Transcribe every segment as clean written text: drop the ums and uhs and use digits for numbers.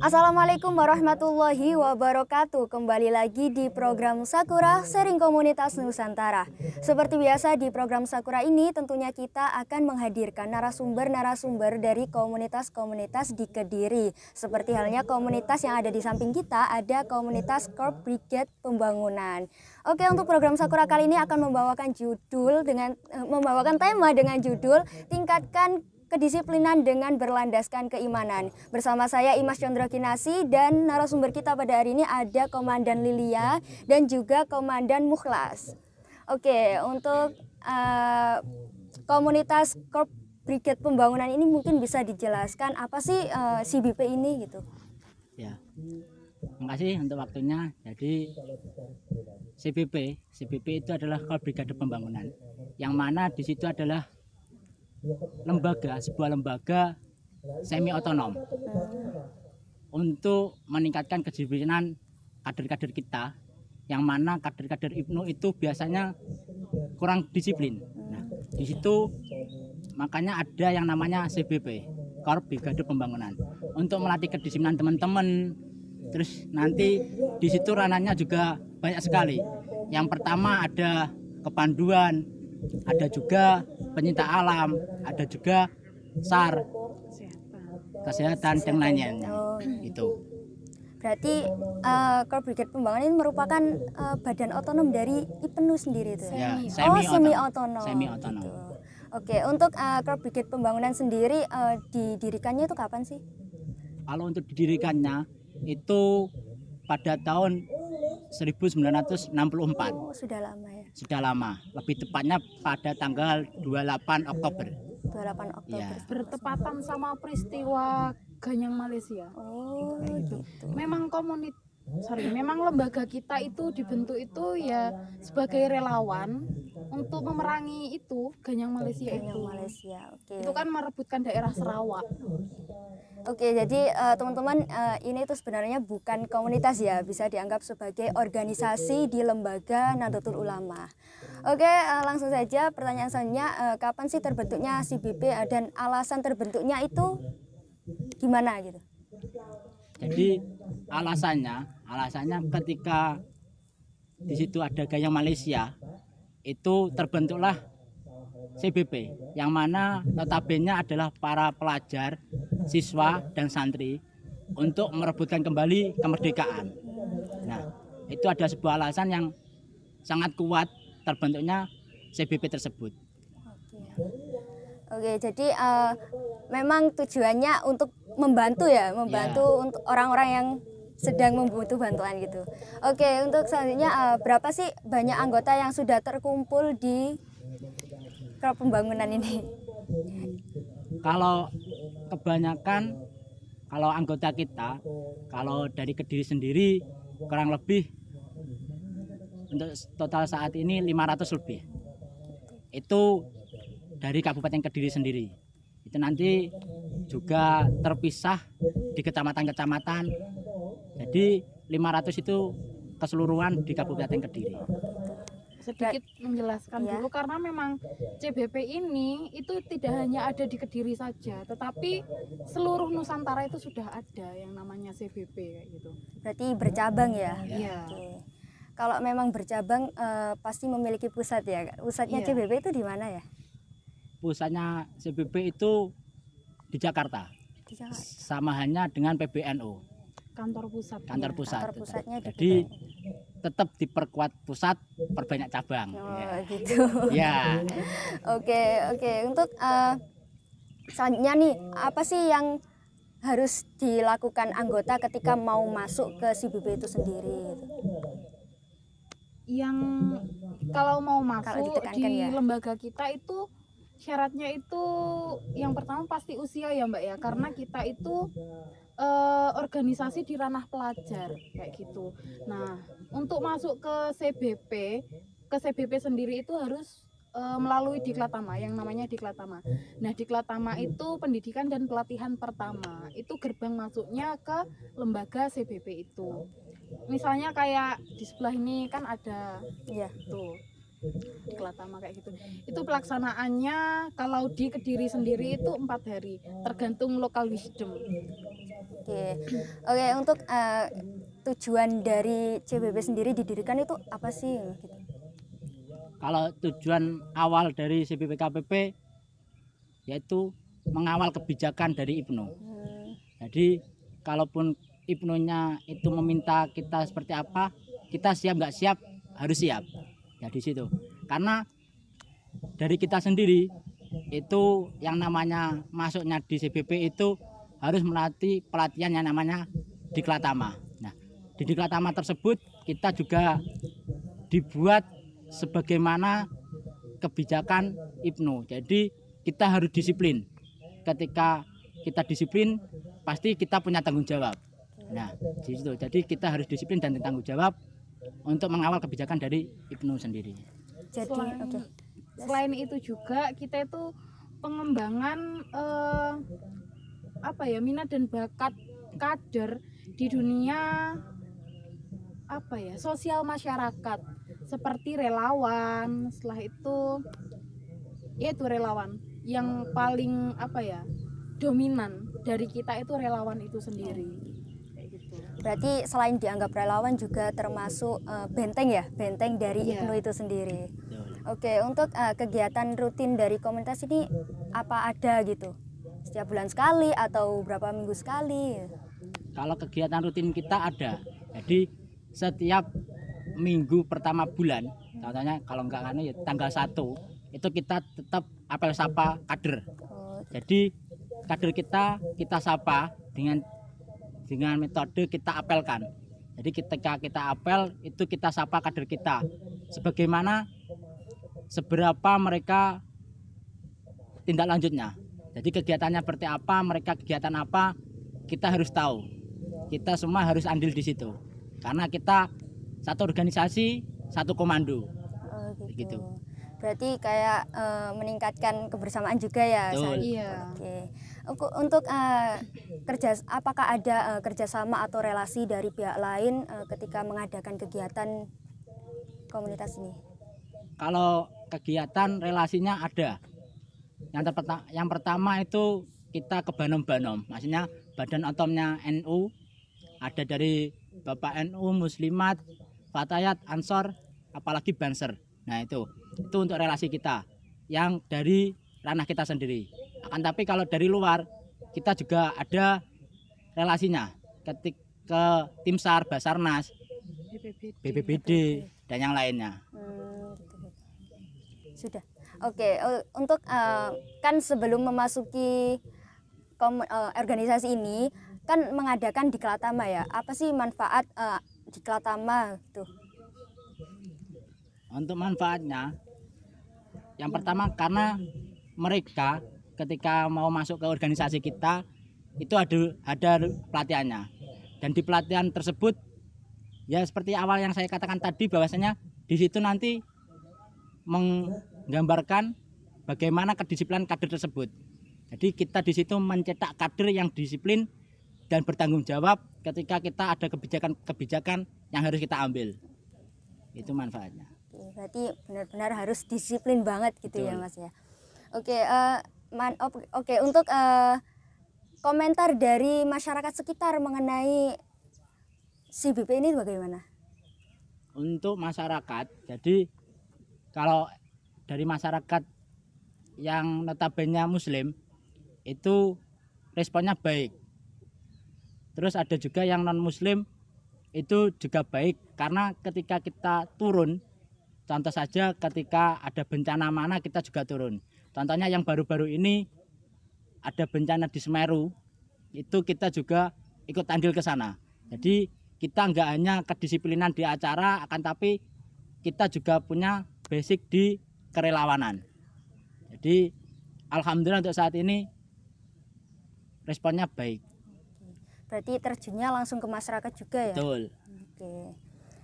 Assalamualaikum warahmatullahi wabarakatuh. Kembali lagi di program Sakura Sharing Komunitas Nusantara. Seperti biasa di program Sakura ini tentunya kita akan menghadirkan narasumber-narasumber dari komunitas-komunitas di Kediri. Seperti halnya komunitas yang ada di samping kita, ada komunitas Corp Brigade Pembangunan. Oke, untuk program Sakura kali ini akan membawakan tema dengan judul Tingkatkan Kedisiplinan dengan Berlandaskan Keimanan. Bersama saya Imas Condro Kinasi dan narasumber kita pada hari ini ada Komandan Lilia dan juga Komandan Mukhlas. Oke, untuk komunitas Corp Brigade Pembangunan ini mungkin bisa dijelaskan apa sih CBP ini gitu? Ya, terima kasih untuk waktunya. Jadi CBP itu adalah Corp Brigade Pembangunan, yang mana di situ adalah sebuah lembaga semi otonom untuk meningkatkan kedisiplinan kader-kader kita, yang mana kader-kader IPNU itu biasanya kurang disiplin. Nah, di situ makanya ada yang namanya CBP, Corp Brigade Pembangunan, untuk melatih kedisiplinan teman-teman. Terus nanti di situ ranahnya juga banyak sekali. Yang pertama ada kepanduan, ada juga pencinta alam, ada juga SAR, kesehatan dan lainnya. Itu. Berarti Corp Brigade Pembangunan ini merupakan badan otonom dari IPNU sendiri itu ya? Semi otonom. Gitu. Oke, untuk Corp Brigade Pembangunan sendiri didirikannya itu kapan sih? Kalau untuk didirikannya itu pada tahun 1964. Oh, sudah lama ya. Sudah lama. Lebih tepatnya pada tanggal 28 Oktober. 28 Oktober. Ya. Bertepatan sama peristiwa Ganyang Malaysia. Oh, gitu. Memang lembaga kita itu dibentuk itu ya sebagai relawan untuk memerangi itu Ganyang Malaysia itu. Malaysia. Oke. Itu kan merebutkan daerah Sarawak. Oke, jadi teman-teman ini tuh sebenarnya bukan komunitas ya, bisa dianggap sebagai organisasi di lembaga Nahdlatul Ulama. Oke, langsung saja pertanyaan selanjutnya, kapan sih terbentuknya CBP dan alasan terbentuknya itu gimana gitu? Jadi alasannya ketika di situ ada Ganyang Malaysia, itu terbentuklah CBP, yang mana notabene adalah para pelajar, siswa dan santri untuk merebutkan kembali kemerdekaan. Nah, itu ada sebuah alasan yang sangat kuat terbentuknya CBP tersebut. Oke, jadi memang tujuannya untuk membantu untuk orang-orang yang sedang membutuh bantuan gitu. Oke, untuk selanjutnya berapa sih banyak anggota yang sudah terkumpul di Corp Pembangunan ini? Kalau kebanyakan, kalau anggota kita, kalau dari Kediri sendiri kurang lebih untuk total saat ini 500 lebih. Itu dari Kabupaten Kediri sendiri. Itu nanti juga terpisah di kecamatan-kecamatan. Jadi 500 itu keseluruhan di Kabupaten Kediri. Sedikit menjelaskan dulu, karena memang CBP ini itu tidak hanya ada di Kediri saja, tetapi seluruh Nusantara itu sudah ada yang namanya CBP kayak gitu. Berarti bercabang ya? Iya. Oke. Kalau memang bercabang pasti memiliki pusat ya. Pusatnya CBP itu di mana ya? Pusatnya CBP itu di Jakarta. Sama hanya dengan PBNU. Kantor pusat. Kantor pusat. Kantor pusatnya Jadi tetap diperkuat pusat, perbanyak cabang. Gitu. Ya. Oke. Untuk selanjutnya nih, apa sih yang harus dilakukan anggota ketika mau masuk ke CBP itu sendiri? Yang kalau mau masuk di ya? lembaga kita itu syaratnya itu yang pertama pasti usia ya Mbak ya, karena kita itu organisasi di ranah pelajar kayak gitu. Nah, untuk masuk ke CBP sendiri itu harus melalui Diklatama, yang namanya Diklatama. Nah, Diklatama itu pendidikan dan pelatihan pertama. Itu gerbang masuknya ke lembaga CBP itu. Misalnya kayak di sebelah ini kan ada tuh Diklatama kayak gitu. Itu pelaksanaannya kalau di Kediri sendiri itu 4 hari, tergantung local wisdom. Oke, untuk tujuan dari CBP sendiri didirikan itu apa sih? Gitu. Kalau tujuan awal dari CBPKPP yaitu mengawal kebijakan dari IPNU. Jadi kalaupun IPNU-nya itu meminta kita seperti apa, kita siap nggak siap harus siap. Ya di situ. Karena dari kita sendiri itu yang namanya masuknya di CBP itu harus melatih pelatihan yang namanya Diklatama. Nah, di Diklatama tersebut kita juga dibuat sebagaimana kebijakan IPNU. Jadi kita harus disiplin. Ketika kita disiplin, pasti kita punya tanggung jawab. Nah, di situ. Jadi kita harus disiplin dan tanggung jawab untuk mengawal kebijakan dari IPNU sendiri. Jadi, selain itu juga kita itu pengembangan minat dan bakat kader di dunia sosial masyarakat, seperti relawan. Setelah itu yaitu relawan yang paling dominan dari kita itu relawan itu sendiri. Berarti selain dianggap relawan juga termasuk benteng ya, benteng dari IPNU itu sendiri. Oke, untuk kegiatan rutin dari komunitas ini apa ada gitu? Setiap bulan sekali atau berapa minggu sekali? Kalau kegiatan rutin kita ada. Jadi setiap minggu pertama bulan, contohnya kalau enggak kan ya tanggal 1 itu kita tetap apel sapa kader. Jadi kader kita sapa dengan metode kita apelkan. Jadi ketika kita apel itu kita sapa kader kita. Sebagaimana seberapa mereka tindak lanjutnya. Jadi kegiatannya seperti apa, mereka kegiatan apa, kita harus tahu. Kita semua harus andil di situ. Karena kita satu organisasi, satu komando. Gitu. Berarti kayak meningkatkan kebersamaan juga ya. Iya. Oke. Untuk apakah ada kerjasama atau relasi dari pihak lain ketika mengadakan kegiatan komunitas ini? Kalau kegiatan relasinya ada. Yang pertama itu kita ke Banom-Banom, maksudnya Badan Otomnya NU, ada dari Bapak NU, Muslimat, Fatayat, Ansor, apalagi Banser. Nah itu untuk relasi kita yang dari ranah kita sendiri. Akan tapi kalau dari luar kita juga ada relasinya ke Tim SAR, Basarnas, BPBD dan yang lainnya. Sudah. Oke, untuk kan sebelum memasuki organisasi ini kan mengadakan Diklatama ya. Apa sih manfaat Diklatama itu? Untuk manfaatnya, yang pertama karena mereka ketika mau masuk ke organisasi kita itu ada pelatihannya. Dan di pelatihan tersebut ya seperti awal yang saya katakan tadi bahwasanya di situ nanti menggambarkan bagaimana kedisiplinan kader tersebut. Jadi kita di situ mencetak kader yang disiplin dan bertanggung jawab ketika kita ada kebijakan yang harus kita ambil. Itu manfaatnya. Berarti benar-benar harus disiplin banget gitu. Betul. Ya Mas ya. Oke, untuk komentar dari masyarakat sekitar mengenai CBP ini bagaimana? Untuk masyarakat, jadi kalau dari masyarakat yang notabene Muslim itu responnya baik. Terus ada juga yang non Muslim itu juga baik karena ketika kita turun, contoh saja ketika ada bencana mana kita juga turun. Contohnya yang baru-baru ini ada bencana di Semeru, itu kita juga ikut andil ke sana. Jadi kita enggak hanya kedisiplinan di acara, akan tapi kita juga punya basic di kerelawanan. Jadi alhamdulillah untuk saat ini responnya baik. Berarti terjunnya langsung ke masyarakat juga ya? Betul.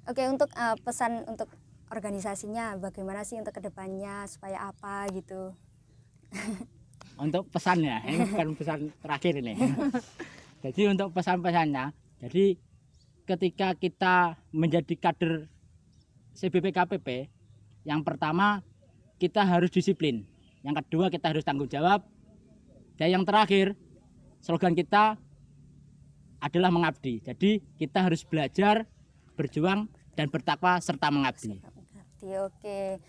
Oke, untuk pesan untuk organisasinya bagaimana sih untuk kedepannya supaya apa gitu? Untuk pesannya, ini bukan pesan terakhir ini. Jadi untuk pesan-pesannya, jadi ketika kita menjadi kader CBPKPP, Yang pertama, kita harus disiplin. Yang kedua, kita harus tanggung jawab. Dan yang terakhir, slogan kita adalah mengabdi. Jadi kita harus belajar, berjuang, dan bertakwa serta mengabdi. Oke.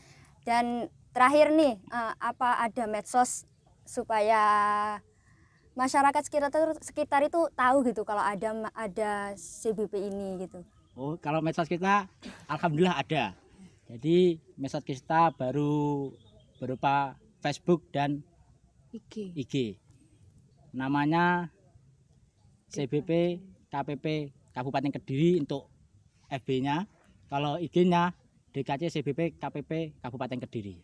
Dan terakhir nih, apa ada medsos supaya masyarakat sekitar itu tahu gitu kalau ada CBP ini gitu? Oh, kalau medsos kita alhamdulillah ada. Jadi medsos kita baru berupa Facebook dan IG. Namanya CBP KPP Kabupaten Kediri untuk FB-nya. Kalau IG-nya DKC CBP KPP Kabupaten Kediri.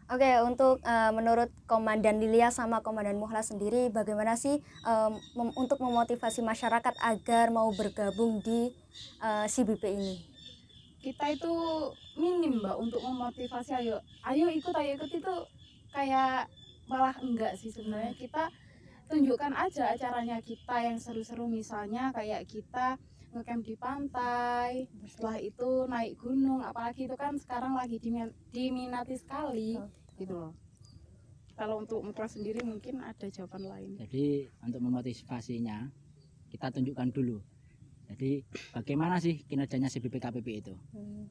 Oke, untuk menurut Komandan Lilia sama Komandan Mukhlas sendiri, bagaimana sih untuk memotivasi masyarakat agar mau bergabung di CBP ini? Kita itu minim Mbak untuk memotivasi, ayo ikut itu kayak malah enggak sih sebenarnya. Kita tunjukkan aja acaranya kita yang seru-seru, misalnya kayak kita ngecamp di pantai, setelah itu naik gunung, apalagi itu kan sekarang lagi diminati sekali gitu loh. Kalau untuk Mukhlas sendiri mungkin ada jawaban lain. Jadi untuk memotivasinya kita tunjukkan dulu. Jadi bagaimana sih kinerjanya CBP KPP itu?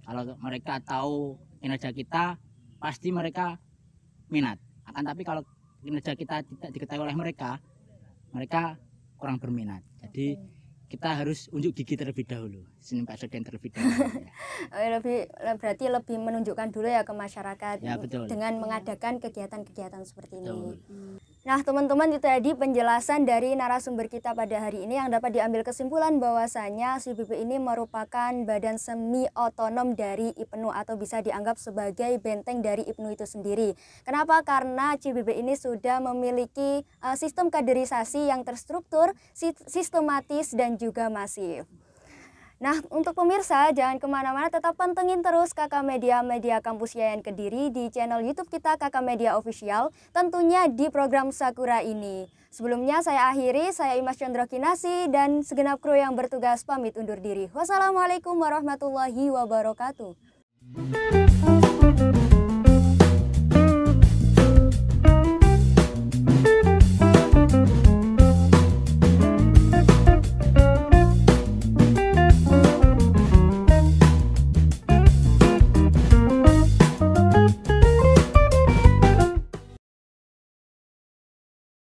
Kalau mereka tahu kinerja kita, pasti mereka minat. Akan tapi kalau kinerja kita tidak diketahui oleh mereka, mereka kurang berminat. Jadi kita harus unjuk gigi terlebih dahulu, sinimpak soden terlebih dahulu. Berarti lebih menunjukkan dulu ya ke masyarakat Ya, betul. Dengan mengadakan kegiatan-kegiatan seperti ini. Betul. Nah teman-teman, itu tadi penjelasan dari narasumber kita pada hari ini yang dapat diambil kesimpulan bahwasanya CBP ini merupakan badan semi otonom dari IPNU atau bisa dianggap sebagai benteng dari IPNU itu sendiri. Kenapa? Karena CBP ini sudah memiliki sistem kaderisasi yang terstruktur, sistematis dan juga masif. Nah, untuk pemirsa, jangan kemana-mana, tetap pantengin terus KK Media Kampus Yayan Kediri di channel YouTube kita KK Media Official, tentunya di program Sakura ini. Sebelumnya saya akhiri, saya Imas Chandra Kinasi dan segenap kru yang bertugas pamit undur diri. Wassalamualaikum warahmatullahi wabarakatuh.